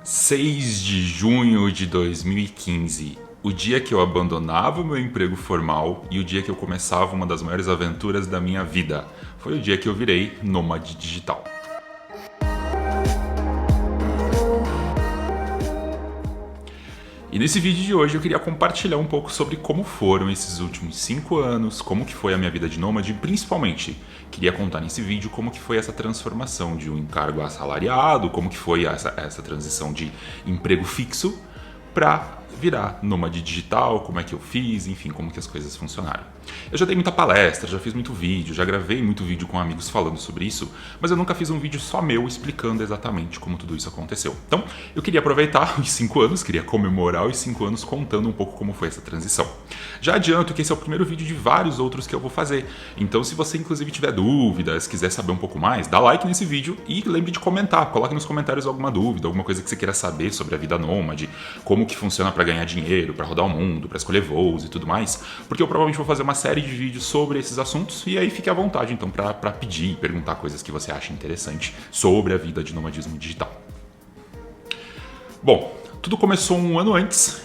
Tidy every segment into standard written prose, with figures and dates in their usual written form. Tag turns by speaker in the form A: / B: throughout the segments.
A: 6 de junho de 2015, o dia que eu abandonava o meu emprego formal e o dia que eu começava uma das maiores aventuras da minha vida. Foi o dia que eu virei nômade digital. E nesse vídeo de hoje eu queria compartilhar um pouco sobre como foram esses últimos 5 anos, como que foi a minha vida de nômade, principalmente queria contar nesse vídeo como que foi essa transformação de um encargo assalariado, como que foi essa transição de emprego fixo para virar nômade digital, como é que eu fiz, enfim, como que as coisas funcionaram. Eu já dei muita palestra, já fiz muito vídeo, já gravei muito vídeo com amigos falando sobre isso, mas eu nunca fiz um vídeo só meu explicando exatamente como tudo isso aconteceu. Então, eu queria aproveitar os 5 anos, queria comemorar os 5 anos contando um pouco como foi essa transição. Já adianto que esse é o primeiro vídeo de vários outros que eu vou fazer, então se você inclusive tiver dúvidas, quiser saber um pouco mais, dá like nesse vídeo e lembre de comentar, coloque nos comentários alguma dúvida, alguma coisa que você queira saber sobre a vida nômade, como que funciona para ganhar dinheiro, para rodar o mundo, para escolher voos e tudo mais, porque eu provavelmente vou fazer uma série de vídeos sobre esses assuntos e aí fique à vontade então para pedir e perguntar coisas que você acha interessante sobre a vida de nomadismo digital. Bom, tudo começou um ano antes,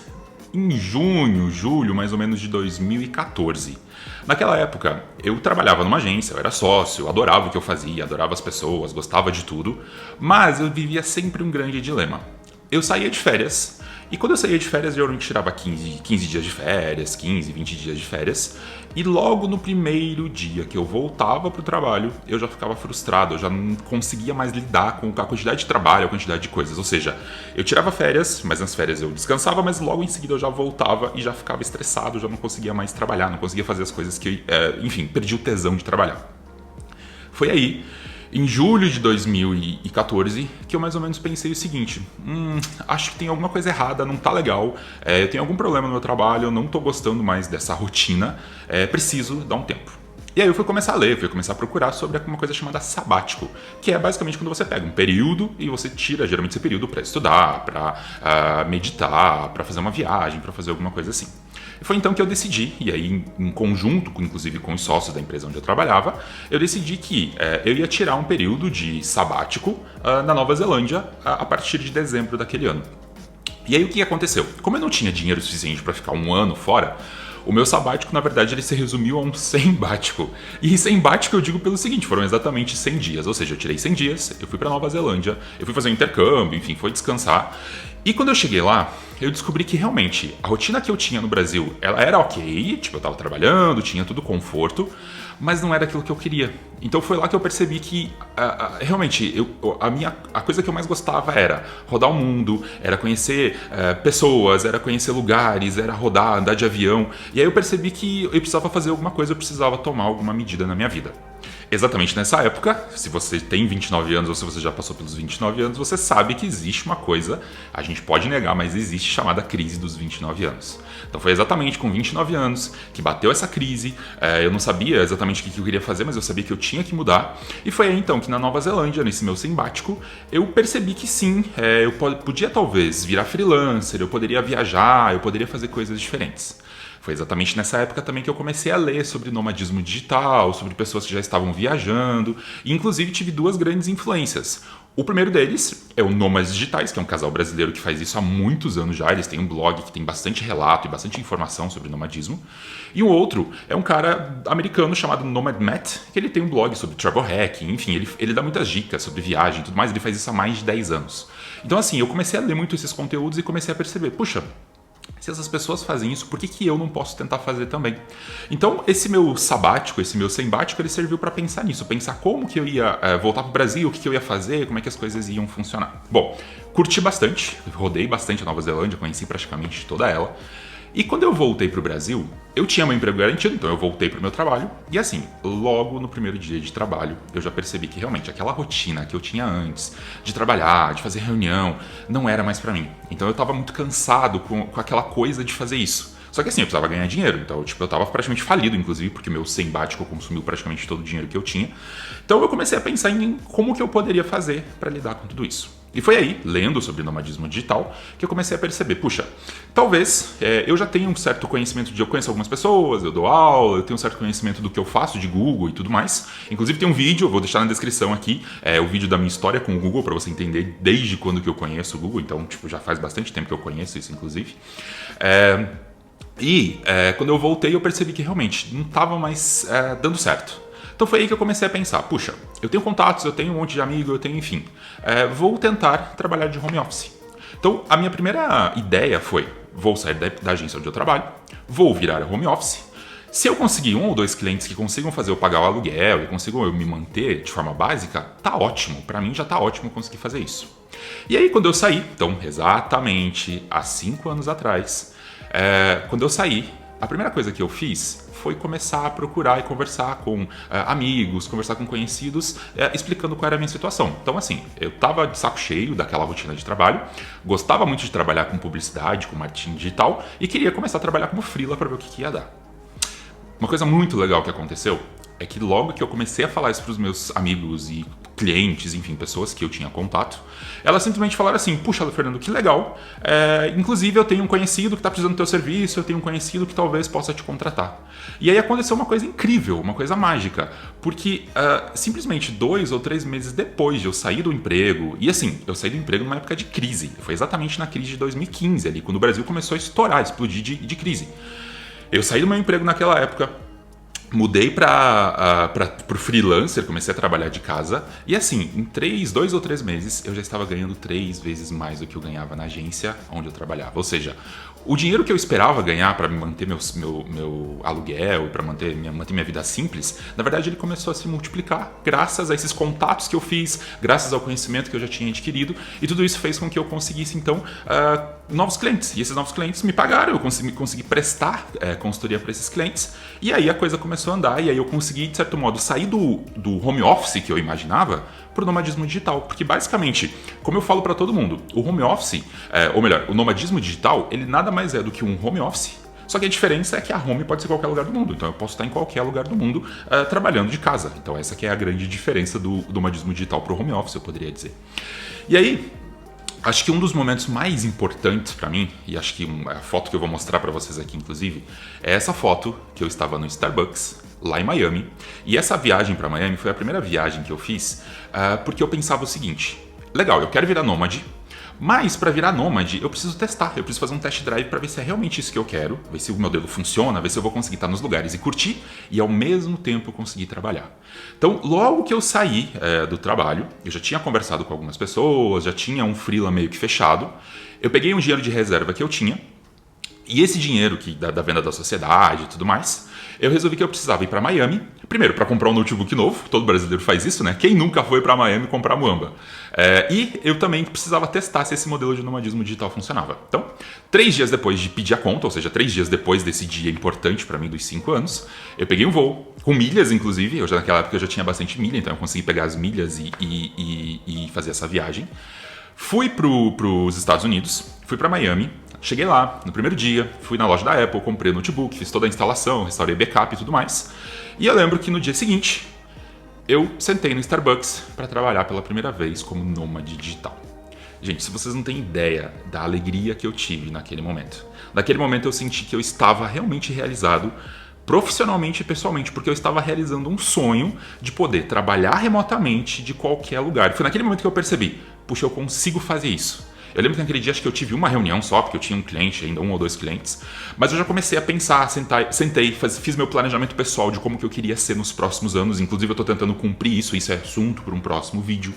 A: em junho, julho mais ou menos de 2014. Naquela época, eu trabalhava numa agência, eu era sócio, eu adorava o que eu fazia, adorava as pessoas, gostava de tudo, mas eu vivia sempre um grande dilema. Eu saía de férias, e quando eu saía de férias, eu geralmente tirava 15 dias de férias, 15, 20 dias de férias, e logo no primeiro dia que eu voltava para o trabalho, eu já ficava frustrado, eu já não conseguia mais lidar com a quantidade de trabalho, a quantidade de coisas. Ou seja, eu tirava férias, mas nas férias eu descansava, mas logo em seguida eu já voltava e já ficava estressado, já não conseguia mais trabalhar, não conseguia fazer as coisas que, enfim, perdi o tesão de trabalhar. Foi aí, em julho de 2014, que eu mais ou menos pensei o seguinte: acho que tem alguma coisa errada, não tá legal, eu tenho algum problema no meu trabalho, eu não tô gostando mais dessa rotina, preciso dar um tempo. E aí eu fui começar a ler, fui começar a procurar sobre uma coisa chamada sabático, que é basicamente quando você pega um período e você tira geralmente esse período para estudar, para meditar, para fazer uma viagem, para fazer alguma coisa assim. E foi então que eu decidi, e aí em conjunto, inclusive com os sócios da empresa onde eu trabalhava, eu decidi que eu ia tirar um período de sabático na Nova Zelândia a partir de dezembro daquele ano. E aí o que aconteceu? Como eu não tinha dinheiro suficiente para ficar um ano fora, o meu sabático, na verdade, ele se resumiu a um sembático. E sembático eu digo pelo seguinte, foram exatamente 100 dias. Ou seja, eu tirei 100 dias, eu fui para Nova Zelândia, eu fui fazer um intercâmbio, enfim, foi descansar. E quando eu cheguei lá, eu descobri que realmente a rotina que eu tinha no Brasil, ela era ok, tipo, eu tava trabalhando, tinha tudo conforto, mas não era aquilo que eu queria. Então foi lá que eu percebi que realmente a coisa que eu mais gostava era rodar o mundo, era conhecer pessoas, era conhecer lugares, era rodar, andar de avião. E aí eu percebi que eu precisava fazer alguma coisa, eu precisava tomar alguma medida na minha vida. Exatamente nessa época, se você tem 29 anos ou se você já passou pelos 29 anos, você sabe que existe uma coisa, a gente pode negar, mas existe, chamada crise dos 29 anos. Então foi exatamente com 29 anos que bateu essa crise, eu não sabia exatamente o que eu queria fazer, mas eu sabia que eu tinha que mudar. E foi aí então que na Nova Zelândia, nesse meu sembático, eu percebi que sim, eu podia talvez virar freelancer, eu poderia viajar, eu poderia fazer coisas diferentes. Foi exatamente nessa época também que eu comecei a ler sobre nomadismo digital, sobre pessoas que já estavam viajando, e inclusive tive 2 grandes influências. O primeiro deles é o Nômades Digitais, que é um casal brasileiro que faz isso há muitos anos já. Eles têm um blog que tem bastante relato e bastante informação sobre nomadismo. E o outro é um cara americano chamado Nomad Matt, que ele tem um blog sobre travel hacking, enfim, ele dá muitas dicas sobre viagem e tudo mais. Ele faz isso há mais de 10 anos. Então assim, eu comecei a ler muito esses conteúdos e comecei a perceber, puxa, se essas pessoas fazem isso, por que eu não posso tentar fazer também? Então, esse meu sabático, esse meu sembático, ele serviu para pensar nisso, pensar como que eu ia voltar para o Brasil, o que eu ia fazer, como é que as coisas iam funcionar. Bom, curti bastante, rodei bastante a Nova Zelândia, conheci praticamente toda ela. E quando eu voltei para o Brasil, eu tinha meu emprego garantido, então eu voltei para o meu trabalho. E assim, logo no primeiro dia de trabalho, eu já percebi que realmente aquela rotina que eu tinha antes, de trabalhar, de fazer reunião, não era mais para mim. Então eu estava muito cansado com aquela coisa de fazer isso. Só que assim, eu precisava ganhar dinheiro, então tipo, eu estava praticamente falido, inclusive, porque meu sembático consumiu praticamente todo o dinheiro que eu tinha. Então eu comecei a pensar em como que eu poderia fazer para lidar com tudo isso. E foi aí, lendo sobre nomadismo digital, que eu comecei a perceber, puxa, talvez eu já tenha um certo conhecimento eu conheço algumas pessoas, eu dou aula, eu tenho um certo conhecimento do que eu faço de Google e tudo mais. Inclusive tem um vídeo, eu vou deixar na descrição aqui, o vídeo da minha história com o Google, para você entender desde quando que eu conheço o Google, então tipo, já faz bastante tempo que eu conheço isso, inclusive. Quando eu voltei, eu percebi que realmente não estava mais dando certo. Então foi aí que eu comecei a pensar, puxa, eu tenho contatos, eu tenho um monte de amigo, eu tenho, enfim, vou tentar trabalhar de home office. Então a minha primeira ideia foi, vou sair da agência onde eu trabalho, vou virar home office. Se eu conseguir 1 ou 2 clientes que consigam fazer eu pagar o aluguel e consigam eu me manter de forma básica, tá ótimo, para mim já tá ótimo conseguir fazer isso. E aí quando eu saí, então exatamente há 5 anos atrás, quando eu saí, a primeira coisa que eu fiz foi começar a procurar e conversar com amigos, conversar com conhecidos, explicando qual era a minha situação. Então, assim, eu estava de saco cheio daquela rotina de trabalho, gostava muito de trabalhar com publicidade, com marketing digital e queria começar a trabalhar como freela para ver o que ia dar. Uma coisa muito legal que aconteceu é que logo que eu comecei a falar isso para os meus amigos e clientes, enfim, pessoas que eu tinha contato, elas simplesmente falaram assim, puxa, Fernando, que legal, inclusive eu tenho um conhecido que está precisando do teu serviço, eu tenho um conhecido que talvez possa te contratar. E aí aconteceu uma coisa incrível, uma coisa mágica, porque simplesmente 2 ou 3 meses depois de eu sair do emprego, e assim, eu saí do emprego numa época de crise, foi exatamente na crise de 2015 ali, quando o Brasil começou a estourar, explodir de crise. Eu saí do meu emprego naquela época, mudei para o freelancer, comecei a trabalhar de casa e assim, em 2 ou 3 meses eu já estava ganhando 3 vezes mais do que eu ganhava na agência onde eu trabalhava. Ou seja, o dinheiro que eu esperava ganhar para manter meu aluguel, para manter minha vida simples, na verdade ele começou a se multiplicar graças a esses contatos que eu fiz, graças ao conhecimento que eu já tinha adquirido e tudo isso fez com que eu conseguisse então novos clientes. E esses novos clientes me pagaram, eu consegui prestar consultoria para esses clientes e aí a coisa começou a andar e aí eu consegui, de certo modo, sair do home office que eu imaginava para o nomadismo digital. Porque basicamente, como eu falo para todo mundo, o home office, ou melhor, o nomadismo digital, ele nada mais é do que um home office. Só que a diferença é que a home pode ser qualquer lugar do mundo. Então eu posso estar em qualquer lugar do mundo trabalhando de casa. Então essa que é a grande diferença do nomadismo digital para o home office, eu poderia dizer. E aí, acho que um dos momentos mais importantes para mim, e acho que a foto que eu vou mostrar para vocês aqui, inclusive, é essa foto que eu estava no Starbucks, lá em Miami. E essa viagem para Miami foi a primeira viagem que eu fiz porque eu pensava o seguinte, legal, eu quero virar nômade, mas para virar nômade eu preciso testar, eu preciso fazer um test drive para ver se é realmente isso que eu quero, ver se o modelo funciona, ver se eu vou conseguir estar nos lugares e curtir e ao mesmo tempo conseguir trabalhar. Então logo que eu saí do trabalho, eu já tinha conversado com algumas pessoas, já tinha um freela meio que fechado, eu peguei um dinheiro de reserva que eu tinha e esse dinheiro da venda da sociedade e tudo mais, eu resolvi que eu precisava ir para Miami, primeiro para comprar um notebook novo, todo brasileiro faz isso, né? Quem nunca foi para Miami comprar muamba? E eu também precisava testar se esse modelo de nomadismo digital funcionava. Então, 3 dias depois de pedir a conta, ou seja, 3 dias depois desse dia importante para mim dos 5 anos, eu peguei um voo, com milhas inclusive, naquela época eu já tinha bastante milha, então eu consegui pegar as milhas e fazer essa viagem. Fui para os Estados Unidos, fui para Miami, cheguei lá no primeiro dia, fui na loja da Apple, comprei o notebook, fiz toda a instalação, restaurei backup e tudo mais. E eu lembro que no dia seguinte, eu sentei no Starbucks para trabalhar pela primeira vez como nômade digital. Gente, se vocês não têm ideia da alegria que eu tive naquele momento. Naquele momento eu senti que eu estava realmente realizado profissionalmente e pessoalmente, porque eu estava realizando um sonho de poder trabalhar remotamente de qualquer lugar. Foi naquele momento que eu percebi, puxa, eu consigo fazer isso. Eu lembro que naquele dia acho que eu tive uma reunião só, porque eu tinha um cliente, ainda 1 ou 2 clientes, mas eu já comecei a pensar, sentei, fiz meu planejamento pessoal de como que eu queria ser nos próximos anos, inclusive eu estou tentando cumprir isso é assunto para um próximo vídeo.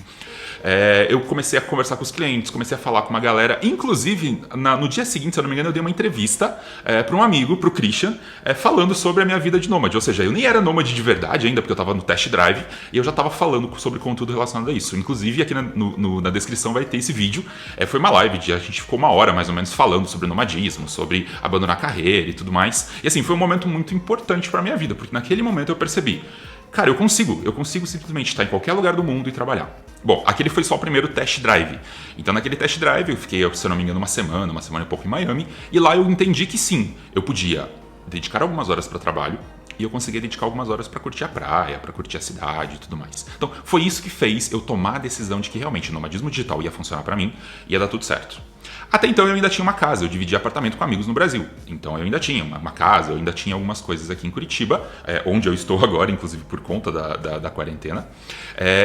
A: Eu comecei a conversar com os clientes, comecei a falar com uma galera, inclusive no dia seguinte, se eu não me engano, eu dei uma entrevista para um amigo, para o Christian, falando sobre a minha vida de nômade, ou seja, eu nem era nômade de verdade ainda, porque eu estava no test drive, e eu já estava falando sobre conteúdo relacionado a isso. Inclusive aqui na descrição vai ter esse vídeo, foi uma live, a gente ficou 1 hora mais ou menos falando sobre nomadismo, sobre abandonar a carreira e tudo mais, e assim, foi um momento muito importante para a minha vida, porque naquele momento eu percebi, cara, eu consigo simplesmente estar em qualquer lugar do mundo e trabalhar. Bom, aquele foi só o primeiro test drive. Então naquele test drive eu fiquei, se eu não me engano, uma semana e pouco em Miami. E lá eu entendi que sim, eu podia dedicar algumas horas para trabalho e eu conseguia dedicar algumas horas para curtir a praia, para curtir a cidade e tudo mais. Então, foi isso que fez eu tomar a decisão de que realmente o nomadismo digital ia funcionar para mim, ia dar tudo certo. Até então eu ainda tinha uma casa, eu dividia apartamento com amigos no Brasil. Então eu ainda tinha uma casa, eu ainda tinha algumas coisas aqui em Curitiba, onde eu estou agora, inclusive por conta da quarentena.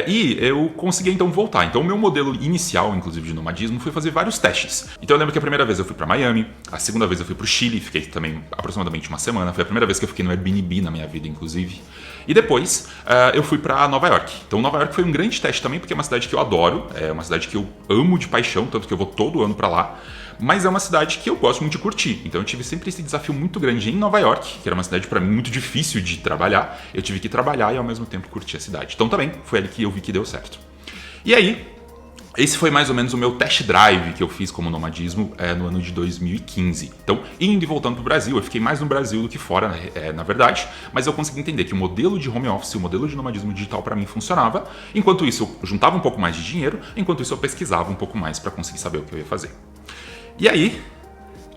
A: E eu consegui então voltar. Então o meu modelo inicial, inclusive de nomadismo, foi fazer vários testes. Então eu lembro que a primeira vez eu fui para Miami, a segunda vez eu fui para o Chile, fiquei também aproximadamente uma semana. Foi a primeira vez que eu fiquei no Airbnb na minha vida, inclusive. E depois eu fui para Nova York. Então Nova York foi um grande teste também, porque é uma cidade que eu adoro, é uma cidade que eu amo de paixão, tanto que eu vou todo ano para lá. Mas é uma cidade que eu gosto muito de curtir. Então eu tive sempre esse desafio muito grande em Nova York, que era uma cidade para mim muito difícil de trabalhar. Eu tive que trabalhar e ao mesmo tempo curtir a cidade. Então também foi ali que eu vi que deu certo. E aí, esse foi mais ou menos o meu test drive que eu fiz como nomadismo no ano de 2015. Então, indo e voltando para o Brasil, eu fiquei mais no Brasil do que fora, na verdade, mas eu consegui entender que o modelo de home office, o modelo de nomadismo digital para mim funcionava. Enquanto isso, eu juntava um pouco mais de dinheiro, enquanto isso eu pesquisava um pouco mais para conseguir saber o que eu ia fazer. E aí,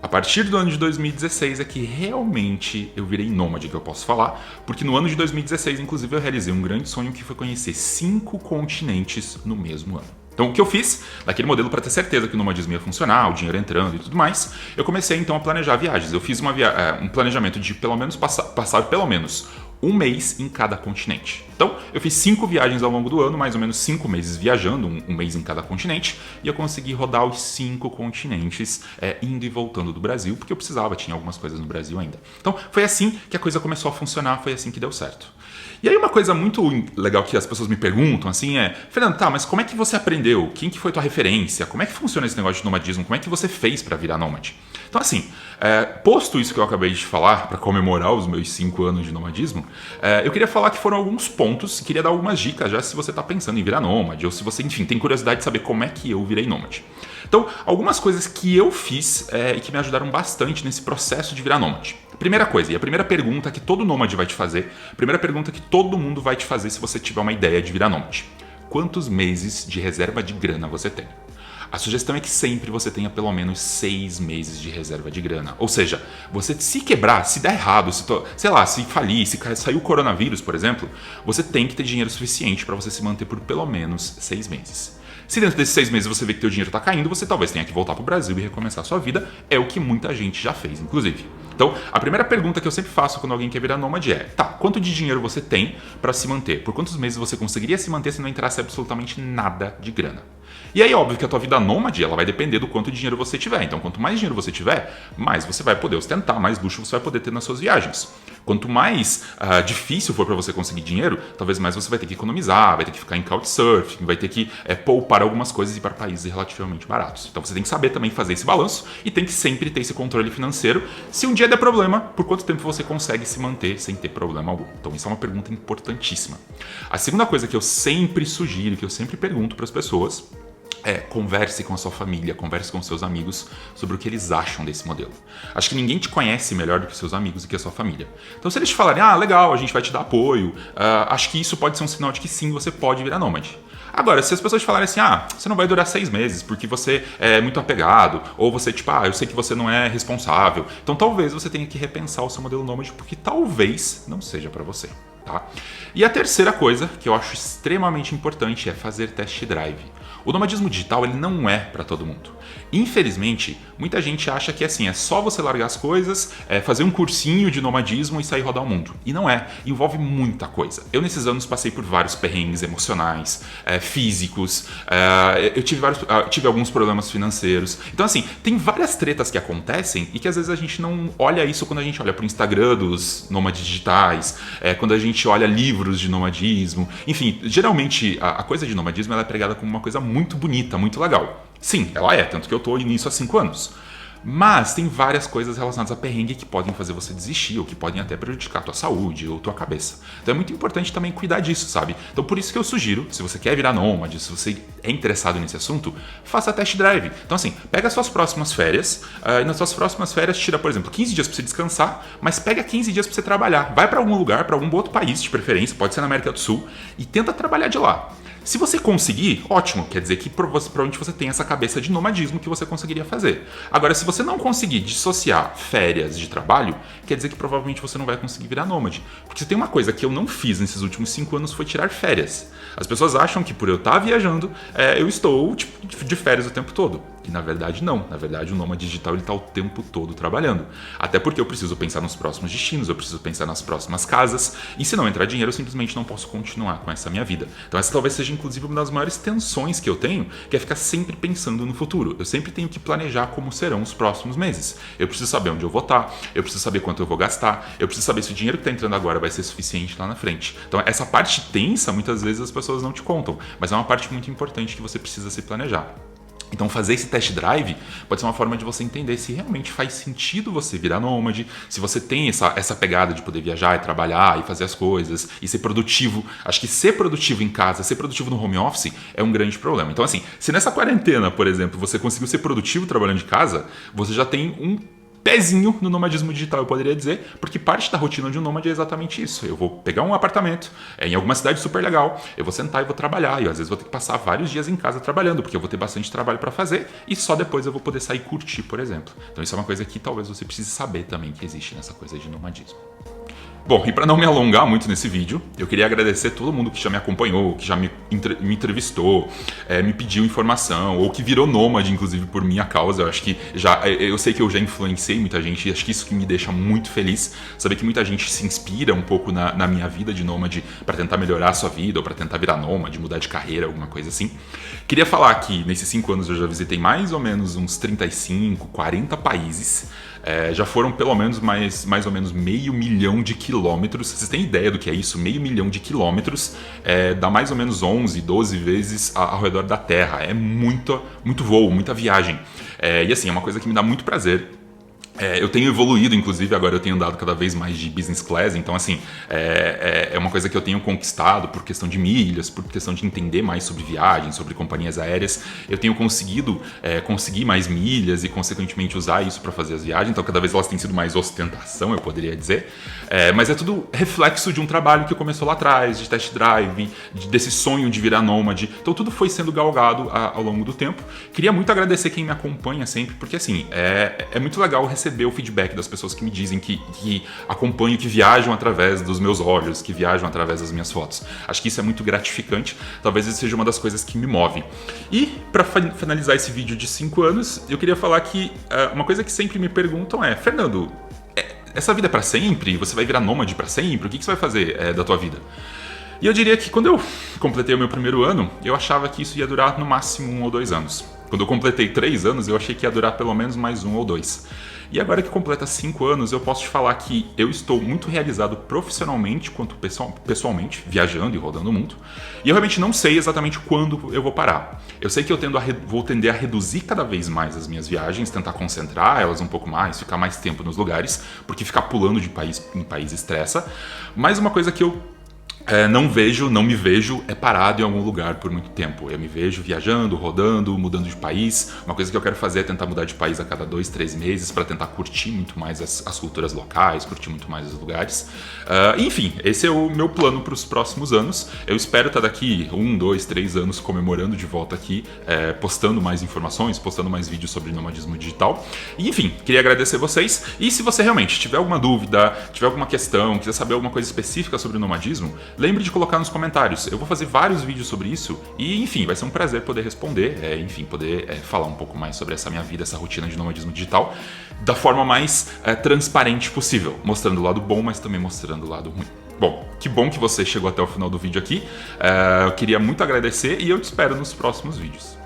A: a partir do ano de 2016 é que realmente eu virei nômade, que eu posso falar, porque no ano de 2016, inclusive, eu realizei um grande sonho que foi conhecer 5 continentes no mesmo ano. Então, o que eu fiz, naquele modelo, para ter certeza que o nomadismo ia funcionar, o dinheiro entrando e tudo mais, eu comecei então a planejar viagens. Eu fiz um planejamento de pelo menos passar pelo menos um mês em cada continente. Então, eu fiz 5 viagens ao longo do ano, mais ou menos 5 meses viajando, um mês em cada continente, e eu consegui rodar os 5 continentes indo e voltando do Brasil, porque eu precisava, tinha algumas coisas no Brasil ainda. Então, foi assim que a coisa começou a funcionar, foi assim que deu certo. E aí uma coisa muito legal que as pessoas me perguntam assim Fernando, tá, mas como é que você aprendeu? Quem que foi tua referência? Como é que funciona esse negócio de nomadismo? Como é que você fez para virar nômade? Então assim, posto isso que eu acabei de falar, para comemorar os meus 5 anos de nomadismo, eu queria falar que foram alguns pontos, queria dar algumas dicas já se você está pensando em virar nômade, ou se você, enfim, tem curiosidade de saber como é que eu virei nômade. Então, algumas coisas que eu fiz e que me ajudaram bastante nesse processo de virar nômade. Primeira coisa, e a primeira pergunta que todo nômade vai te fazer, a primeira pergunta que todo mundo vai te fazer se você tiver uma ideia de virar nômade. Quantos meses de reserva de grana você tem? A sugestão é que sempre você tenha pelo menos 6 meses de reserva de grana. Ou seja, você se quebrar, se der errado, se falir, se sair o coronavírus, por exemplo, você tem que ter dinheiro suficiente para você se manter por pelo menos 6 meses. Se dentro desses 6 meses você vê que teu dinheiro está caindo, você talvez tenha que voltar para o Brasil e recomeçar a sua vida. É o que muita gente já fez, inclusive. Então, a primeira pergunta que eu sempre faço quando alguém quer virar nômade é: tá, quanto de dinheiro você tem para se manter? Por quantos meses você conseguiria se manter se não entrasse absolutamente nada de grana? E aí, óbvio que a tua vida nômade, ela vai depender do quanto de dinheiro você tiver. Então, quanto mais dinheiro você tiver, mais você vai poder ostentar, mais luxo você vai poder ter nas suas viagens. Quanto mais difícil for para você conseguir dinheiro, talvez mais você vai ter que economizar, vai ter que ficar em couchsurfing, vai ter que poupar algumas coisas e ir para países relativamente baratos. Então, você tem que saber também fazer esse balanço e tem que sempre ter esse controle financeiro. Se um dia der problema, por quanto tempo você consegue se manter sem ter problema algum? Então, isso é uma pergunta importantíssima. A segunda coisa que eu sempre sugiro, que eu sempre pergunto para as pessoas, converse com a sua família, converse com os seus amigos sobre o que eles acham desse modelo. Acho que ninguém te conhece melhor do que seus amigos e que a sua família. Então, se eles te falarem, legal, a gente vai te dar apoio, acho que isso pode ser um sinal de que sim, você pode virar nômade. Agora, se as pessoas te falarem assim, você não vai durar 6 meses porque você é muito apegado, ou você, eu sei que você não é responsável, então talvez você tenha que repensar o seu modelo nômade porque talvez não seja para você. Tá? E a terceira coisa que eu acho extremamente importante é fazer test drive. O nomadismo digital ele não é para todo mundo. Infelizmente, muita gente acha que é só você largar as coisas, fazer um cursinho de nomadismo e sair rodar o mundo. E não é, envolve muita coisa. Eu nesses anos passei por vários perrengues emocionais, físicos, eu tive alguns problemas financeiros. Então assim, tem várias tretas que acontecem e que às vezes a gente não olha isso quando a gente olha para o Instagram dos nômades digitais, quando a gente olha livros de nomadismo. Enfim, geralmente a coisa de nomadismo ela é pregada como uma coisa muito bonita, muito legal. Sim, ela é, tanto que eu estou nisso há 5 anos. Mas tem várias coisas relacionadas a perrengue que podem fazer você desistir ou que podem até prejudicar a tua saúde ou tua cabeça. Então é muito importante também cuidar disso, sabe? Então por isso que eu sugiro, se você quer virar nômade, se você é interessado nesse assunto, faça test drive. Então assim, pega as suas próximas férias e nas suas próximas férias tira, por exemplo, 15 dias para você descansar, mas pega 15 dias para você trabalhar. Vai para algum lugar, para algum outro país de preferência, pode ser na América do Sul, e tenta trabalhar de lá. Se você conseguir, ótimo, quer dizer que provavelmente você tem essa cabeça de nomadismo que você conseguiria fazer. Agora, se você não conseguir dissociar férias de trabalho, quer dizer que provavelmente você não vai conseguir virar nômade. Porque se tem uma coisa que eu não fiz nesses últimos 5 anos foi tirar férias. As pessoas acham que por eu estar viajando, eu estou de férias o tempo todo. E na verdade não. Na verdade o nômade digital está o tempo todo trabalhando. Até porque eu preciso pensar nos próximos destinos, eu preciso pensar nas próximas casas. E se não entrar dinheiro, eu simplesmente não posso continuar com essa minha vida. Então essa talvez seja inclusive uma das maiores tensões que eu tenho, que é ficar sempre pensando no futuro. Eu sempre tenho que planejar como serão os próximos meses. Eu preciso saber onde eu vou estar, eu preciso saber quanto eu vou gastar, eu preciso saber se o dinheiro que está entrando agora vai ser suficiente lá na frente. Então essa parte tensa, muitas vezes as pessoas não te contam, mas é uma parte muito importante que você precisa se planejar. Então fazer esse test drive pode ser uma forma de você entender se realmente faz sentido você virar nômade, se você tem essa pegada de poder viajar e trabalhar e fazer as coisas e ser produtivo. Acho que ser produtivo em casa, ser produtivo no home office é um grande problema. Então assim, se nessa quarentena, por exemplo, você conseguiu ser produtivo trabalhando de casa, você já tem um pezinho no nomadismo digital, eu poderia dizer, porque parte da rotina de um nômade é exatamente isso. Eu vou pegar um apartamento em alguma cidade super legal, eu vou sentar e vou trabalhar, e às vezes vou ter que passar vários dias em casa trabalhando, porque eu vou ter bastante trabalho para fazer, e só depois eu vou poder sair e curtir, por exemplo. Então isso é uma coisa que talvez você precise saber também que existe nessa coisa de nomadismo. Bom, e para não me alongar muito nesse vídeo, eu queria agradecer todo mundo que já me acompanhou, que já me entrevistou, me pediu informação, ou que virou nômade, inclusive, por minha causa. Eu acho que eu sei que eu já influenciei muita gente, e acho que isso que me deixa muito feliz, saber que muita gente se inspira um pouco na minha vida de nômade para tentar melhorar a sua vida, ou para tentar virar nômade, mudar de carreira, alguma coisa assim. Queria falar que nesses 5 anos eu já visitei mais ou menos uns 35, 40 países. Já foram pelo menos mais ou menos 500 mil de quilômetros. Vocês têm ideia do que é isso? 500 mil de quilômetros dá mais ou menos 11, 12 vezes ao redor da Terra. É muito voo, muita viagem. E assim, é uma coisa que me dá muito prazer. Eu tenho evoluído, inclusive, agora eu tenho andado cada vez mais de business class, então assim, é uma coisa que eu tenho conquistado por questão de milhas, por questão de entender mais sobre viagens, sobre companhias aéreas. Eu tenho conseguido conseguir mais milhas e, consequentemente, usar isso para fazer as viagens, então cada vez elas têm sido mais ostentação, eu poderia dizer. Mas é tudo reflexo de um trabalho que começou lá atrás, de test drive, desse sonho de virar nômade. Então tudo foi sendo galgado ao longo do tempo. Queria muito agradecer quem me acompanha sempre, porque assim, é muito legal receber o feedback das pessoas que me dizem que acompanham, que viajam através dos meus olhos, que viajam através das minhas fotos. Acho que isso é muito gratificante, talvez isso seja uma das coisas que me move. E para finalizar esse vídeo de 5 anos, eu queria falar que uma coisa que sempre me perguntam é: Fernando, essa vida é para sempre? Você vai virar nômade para sempre? O que você vai fazer da tua vida? E eu diria que quando eu completei o meu primeiro ano, eu achava que isso ia durar no máximo 1 ou 2 anos. Quando eu completei 3 anos, eu achei que ia durar pelo menos mais 1 ou 2. E agora que completa 5 anos, eu posso te falar que eu estou muito realizado profissionalmente quanto pessoalmente, viajando e rodando o mundo. E eu realmente não sei exatamente quando eu vou parar. Eu sei que eu vou tender a reduzir cada vez mais as minhas viagens, tentar concentrar elas um pouco mais, ficar mais tempo nos lugares, porque ficar pulando de país em país estressa. Mas uma coisa que eu não me vejo parado em algum lugar por muito tempo. Eu me vejo viajando, rodando, mudando de país. Uma coisa que eu quero fazer é tentar mudar de país a cada 2, 3 meses para tentar curtir muito mais as culturas locais, curtir muito mais os lugares. Enfim, esse é o meu plano para os próximos anos. Eu espero estar daqui 1, 2, 3 anos comemorando de volta aqui, postando mais informações, postando mais vídeos sobre nomadismo digital. E, enfim, queria agradecer vocês. E se você realmente tiver alguma dúvida, tiver alguma questão, quiser saber alguma coisa específica sobre o nomadismo, lembre de colocar nos comentários. Eu vou fazer vários vídeos sobre isso e, enfim, vai ser um prazer poder responder, poder falar um pouco mais sobre essa minha vida, essa rotina de nomadismo digital, da forma mais transparente possível, mostrando o lado bom, mas também mostrando o lado ruim. Bom, que bom que você chegou até o final do vídeo aqui. Eu queria muito agradecer e eu te espero nos próximos vídeos.